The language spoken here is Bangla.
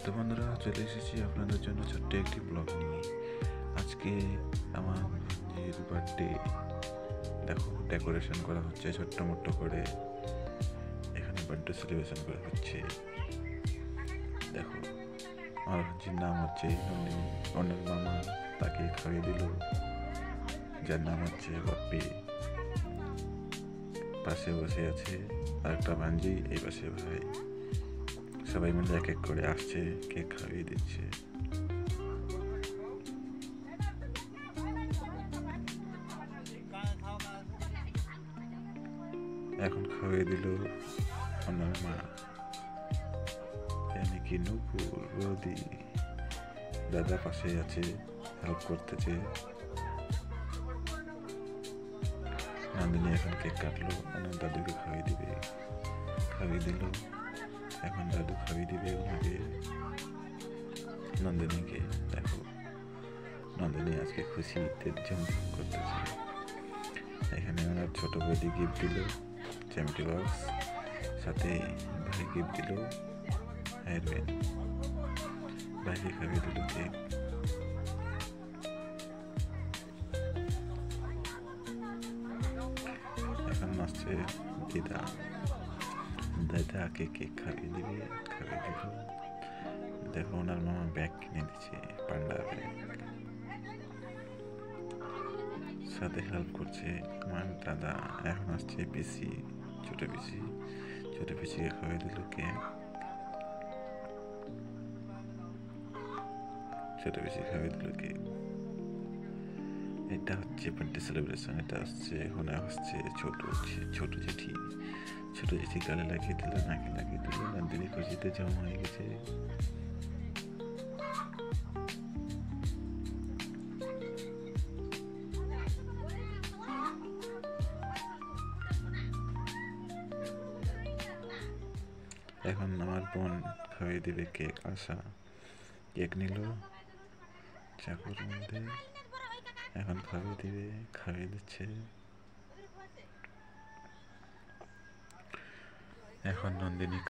তো বন্ধুরা, চলে এসেছি আপনাদের জন্য ছোট্ট একটি ব্লগ নিয়ে। আজকে আমার ভাঞ্জির বার্থডে। দেখো, ডেকোরেশন করা হচ্ছে ছোট্ট মোট্ট করে। এখানে বার্থডে সেলিব্রেশন করা হচ্ছে। দেখো, আমার ভাঞ্জির নাম হচ্ছে নন্দিনী। অনেক মামা তাকে খাইয়ে দিল, যার নাম হচ্ছে বাপ্পি। পাশে বসে আছে আর একটা ভাঞ্জি, এই পাশে ভাই। সবাই মিলে এক এক করে আসছে, কেক খাইয়ে দিচ্ছে। এখন খাইয়ে দিল ওনার মা, yani কি নূপুর বৌদি। দাদা পাশে আছে, হেল্প করতেছে। নন্দিনী এখন কেক কাটলো, ওনার দাদুকে খাইয়ে দিবে। খাইয়ে দিল, এখন দাদু খাইয়ে দিবে ওনাকে, নন্দিনীকে। দেখো, নন্দিনী আজকে খুশিতে ঝমঝম করতেছে। এখানে ওনার ছোট বৌদি গিফট দিল জ্যামিটি বক্স, সাথে ভাই গিফট দিল হেয়ার ব্যান্ড। ভাইকে খাইয়ে দিল কেক। এখন আসছে দিদা, দাদাকে কেক খাইয়ে দিবে। খাইয়ে দিল। দেখো, ওনার মামা ব্যাগ কিনে দিচ্ছে, পান্ডা ব্যাগ। সাথে হেল্প করছে আমার দাদা। এখন আসছে পিসি, ছোট পিসি। ছোট পিসিকে খাইয়ে দিল কেক। ছোট পিসি খাইয়ে দিল কেক। এটা হচ্ছে বার্থডে সেলিব্রেশন। এটা হচ্ছে এখন আসছে ছোট জেঠি। ছোট জেঠি গালে লাগিয়ে দিল, নাকে লাগিয়ে দিল। নন্দিনী খুশিতে জমা হয়ে গেছে। এখন আমার বোন খাইয়ে দিবে কেক। আশা কেক নিল চাকুর মধ্যে, এখন খাইয়ে দিবে। খাইয়ে দিচ্ছে। এখন নন্দিনী